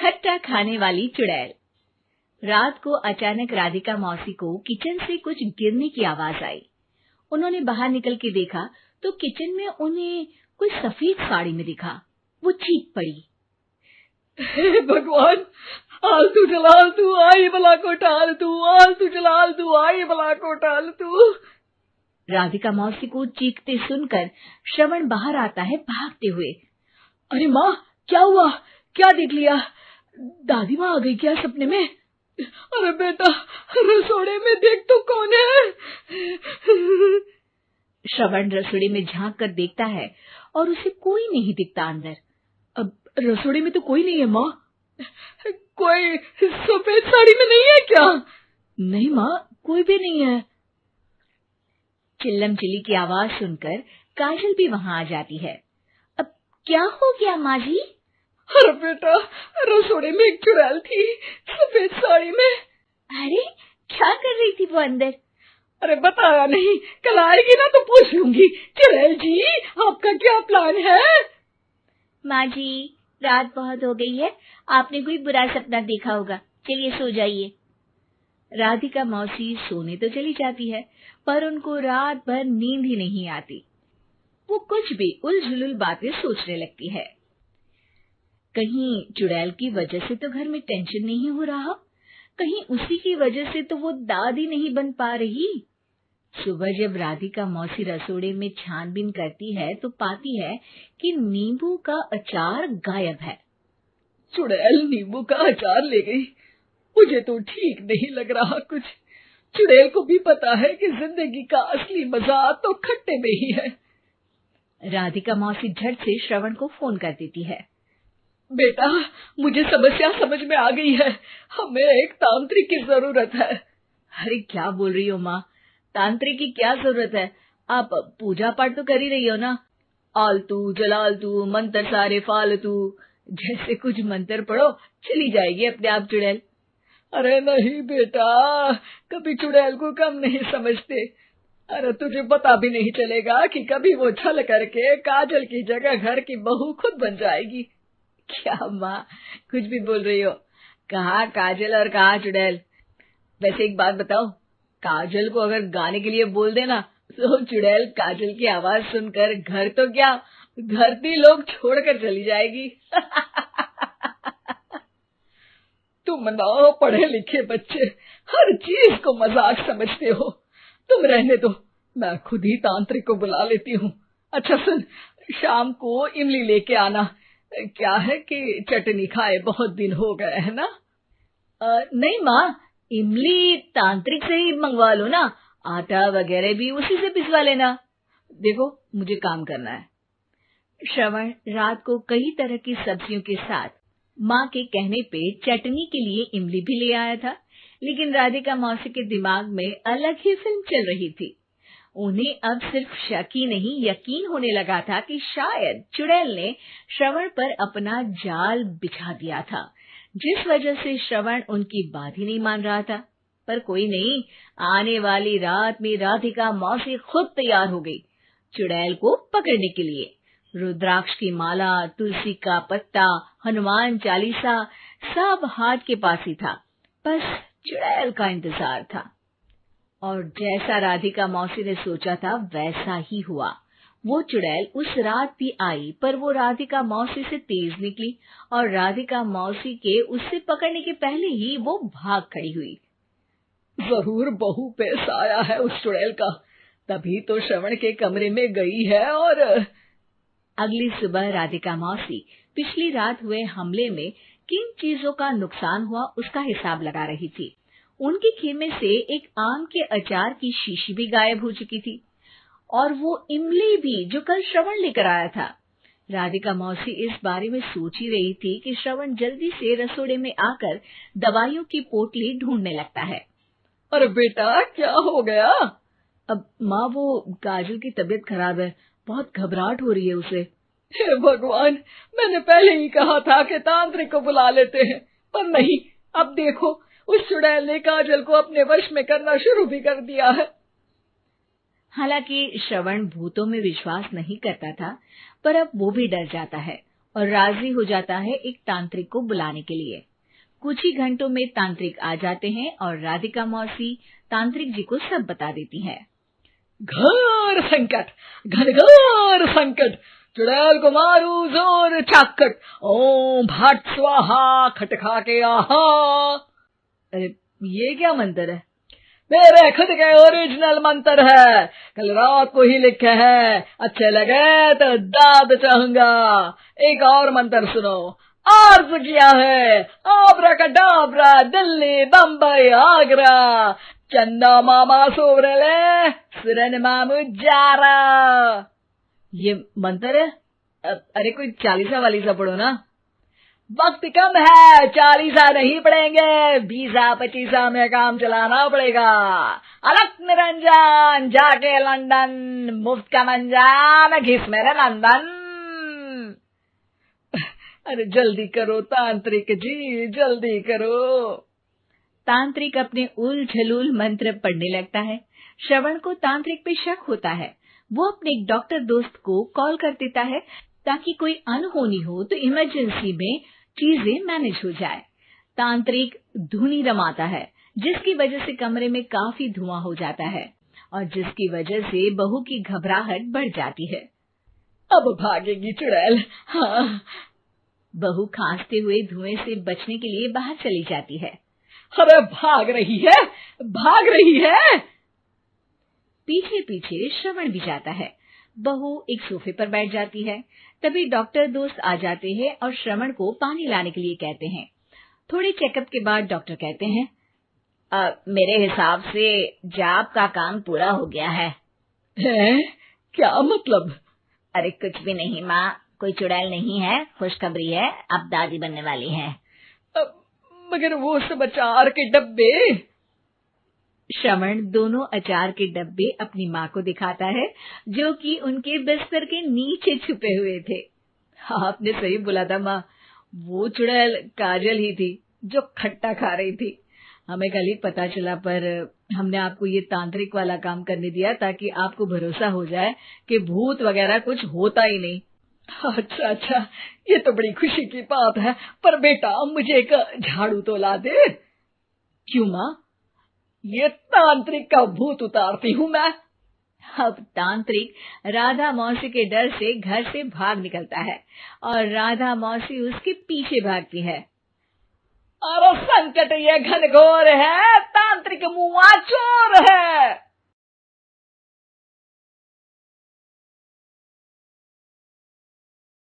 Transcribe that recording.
खट्टा खाने वाली चुड़ैल। रात को अचानक राधिका मौसी को किचन से कुछ गिरने की आवाज आई। उन्होंने बाहर निकल के देखा तो किचन में उन्हें कोई सफेद साड़ी में दिखा। वो चीख पड़ी, हे भगवान, आलतू जलाल तू आई भला को टाल तू, आलतू जलाल तू आई भला को टाल तू। राधिका मौसी को चीखते सुनकर श्रवण बाहर आता है भागते हुए। अरे माँ, क्या हुआ? क्या देख लिया? दादी माँ आ गई क्या सपने में? अरे बेटा, रसोड़े में देख तो कौन है? श्रवण रसोड़े में झांक कर देखता है और उसे कोई नहीं दिखता अंदर। अब रसोड़े में तो कोई नहीं है माँ। कोई सफेद साड़ी में नहीं है क्या? नहीं माँ, कोई भी नहीं है। चिल्लम चिल्ली की आवाज सुनकर काजल भी वहां आ जाती है। अब क्या हो गया माँ जी? अरे बेटा, रसोड़े में एक चुड़ैल थी सफेद साड़ी में। अरे क्या कर रही थी वो अंदर? अरे बताया नहीं, कल आएगी ना तो पूछ लूंगी। चुड़ैल जी, आपका क्या प्लान है? माँ जी, रात बहुत हो गई है, आपने कोई बुरा सपना देखा होगा, चलिए सो जाइए। राधिका मौसी सोने तो चली जाती है, पर उनको रात भर नींद ही नहीं आती। वो कुछ भी उलझुल बातें सोचने लगती है। कहीं चुड़ैल की वजह से तो घर में टेंशन नहीं हो रहा, कहीं उसी की वजह से तो वो दादी नहीं बन पा रही। सुबह जब राधिका मौसी रसोड़े में छानबीन करती है तो पाती है कि नींबू का अचार गायब है। चुड़ैल नींबू का अचार ले गई, मुझे तो ठीक नहीं लग रहा कुछ। चुड़ैल को भी पता है कि जिंदगी का असली मजा तो खट्टे में ही है। राधिका मौसी झट से श्रवण को फोन कर देती है। बेटा, मुझे समस्या समझ में आ गई है, हमें एक तांत्रिक की जरूरत है। अरे क्या बोल रही हो माँ, तांत्रिक की क्या जरूरत है? आप पूजा पाठ तो कर ही रही हो ना। आलतू जलालतू मंत्र सारे फालतू जैसे कुछ मंत्र पढ़ो, चली जाएगी अपने आप चुड़ैल। अरे नहीं बेटा, कभी चुड़ैल को कम नहीं समझते। अरे तुझे पता भी नहीं चलेगा कि कभी वो छल करके काजल की जगह घर की बहू खुद बन जाएगी। क्या माँ, कुछ भी बोल रही हो? कहाँ काजल और कहाँ चुड़ैल? वैसे एक बात बताओ, काजल को अगर गाने के लिए बोल देना तो चुड़ैल काजल की आवाज सुनकर घर तो क्या धरती लोग छोड़कर चली जाएगी। तुम ना पढ़े लिखे बच्चे हर चीज को मजाक समझते हो। तुम रहने दो, मैं खुद ही तांत्रिक को बुला लेती हूँ। अच्छा सुन, शाम को इमली लेके आना। क्या है कि चटनी खाए बहुत दिन हो गए है ना? नहीं माँ, इमली तांत्रिक से ही मंगवा लो ना, आटा वगैरह भी उसी से पिसवा लेना। देखो मुझे काम करना है। श्रवण रात को कई तरह की सब्जियों के साथ माँ के कहने पे चटनी के लिए इमली भी ले आया था, लेकिन राधिका मौसी के दिमाग में अलग ही फिल्म चल रही थी। उन्हें अब सिर्फ शक ही नहीं यकीन होने लगा था कि शायद चुड़ैल ने श्रवण पर अपना जाल बिछा दिया था, जिस वजह से श्रवण उनकी बात ही नहीं मान रहा था। पर कोई नहीं, आने वाली रात में राधिका मौसी खुद तैयार हो गई चुड़ैल को पकड़ने के लिए। रुद्राक्ष की माला, तुलसी का पत्ता, हनुमान चालीसा सब हाथ के पास ही था, बस चुड़ैल का इंतजार था। और जैसा राधिका मौसी ने सोचा था वैसा ही हुआ। वो चुड़ैल उस रात भी आई, पर वो राधिका मौसी से तेज निकली और राधिका मौसी के उससे पकड़ने के पहले ही वो भाग खड़ी हुई। जरूर बहू पे साया है उस चुड़ैल का, तभी तो श्रवण के कमरे में गई है। और अगली सुबह राधिका मौसी पिछली रात हुए हमले में किन चीजों का नुकसान हुआ उसका हिसाब लगा रही थी। उनके खेमे से एक आम के अचार की शीशी भी गायब हो चुकी थी और वो इमली भी जो कल श्रवण लेकर आया था। राधिका मौसी इस बारे में सोच ही रही थी कि श्रवण जल्दी से रसोड़े में आकर दवाइयों की पोटली ढूंढने लगता है। अरे बेटा, क्या हो गया? अब माँ, वो काजल की तबीयत खराब है, बहुत घबराहट हो रही है उसे। हे भगवान, मैंने पहले ही कहा था कि तांत्रिक को बुला लेते हैं, पर नहीं, अब देखो उस चुड़ैल ने काजल को अपने वश में करना शुरू भी कर दिया है। हालांकि श्रवण भूतों में विश्वास नहीं करता था, पर अब वो भी डर जाता है और राजी हो जाता है एक तांत्रिक को बुलाने के लिए। कुछ ही घंटों में तांत्रिक आ जाते हैं और राधिका मौसी तांत्रिक जी को सब बता देती है। घोर संकट, घनघोर संकट, चुड़ैल को मारू जोर चाकट, ओम भट स्वाहा खटखा के आहा। अरे ये क्या मंत्र है? मेरे खुद के ओरिजिनल मंत्र है, कल रात को ही लिखे हैं, अच्छे लगे तो दाद चाहूंगा। एक और मंत्र सुनो। अर्ज किया है आब्राकडाब्रा, दिल्ली बम्बई आगरा, चंदा मामा सोवरले सुरन मामू जारा। ये मंत्र है? अरे कोई 40 वालीसा पढ़ो ना। वक्त कम है, 40 नहीं पड़ेंगे, 20-25 में काम चलाना पड़ेगा। अलग निरंजन जाके लंदन, मुफ्त का मंजान घिस मेरे नंदन। अरे जल्दी करो तांत्रिक जी, जल्दी करो। तांत्रिक अपने उल झलूल मंत्र पढ़ने लगता है। श्रवण को तांत्रिक पे शक होता है। वो अपने एक डॉक्टर दोस्त को कॉल कर देता है ताकि कोई अनहोनी हो तो इमरजेंसी में चीजें मैनेज हो जाए। तांत्रिक धुनी रमाता है, जिसकी वजह से कमरे में काफी धुआं हो जाता है और जिसकी वजह से बहू की घबराहट बढ़ जाती है। अब भागेगी चुड़ैल। हाँ। बहू खांसते हुए धुएं से बचने के लिए बाहर चली जाती है। अरे भाग रही है, भाग रही है। पीछे पीछे श्रवण भी जाता है। बहू एक सोफे पर बैठ जाती है। तभी डॉक्टर दोस्त आ जाते हैं और श्रवण को पानी लाने के लिए कहते हैं। थोड़े चेकअप के बाद डॉक्टर कहते हैं, मेरे हिसाब से जाप का काम पूरा हो गया है। क्या मतलब? अरे कुछ भी नहीं माँ, कोई चुड़ैल नहीं है, खुशखबरी है, अब दादी बनने वाली है। मगर वो सब अचार के डब्बे। श्रवण दोनों अचार के डब्बे अपनी माँ को दिखाता है, जो कि उनके बिस्तर के नीचे छुपे हुए थे। आपने सही बोला था माँ, वो चुड़ैल काजल ही थी जो खट्टा खा रही थी। हमें कल ही पता चला, पर हमने आपको ये तांत्रिक वाला काम करने दिया ताकि आपको भरोसा हो जाए कि भूत वगैरह कुछ होता ही नहीं। अच्छा अच्छा, ये तो बड़ी खुशी की बात है, पर बेटा मुझे एक झाड़ू तो ला दे। क्यों माँ? ये तांत्रिक का भूत उतारती हूँ मैं। अब तांत्रिक राधा मौसी के डर से घर से भाग निकलता है और राधा मौसी उसके पीछे भागती है। अरे संकट ये घनघोर है, तांत्रिक मुआ चोर है।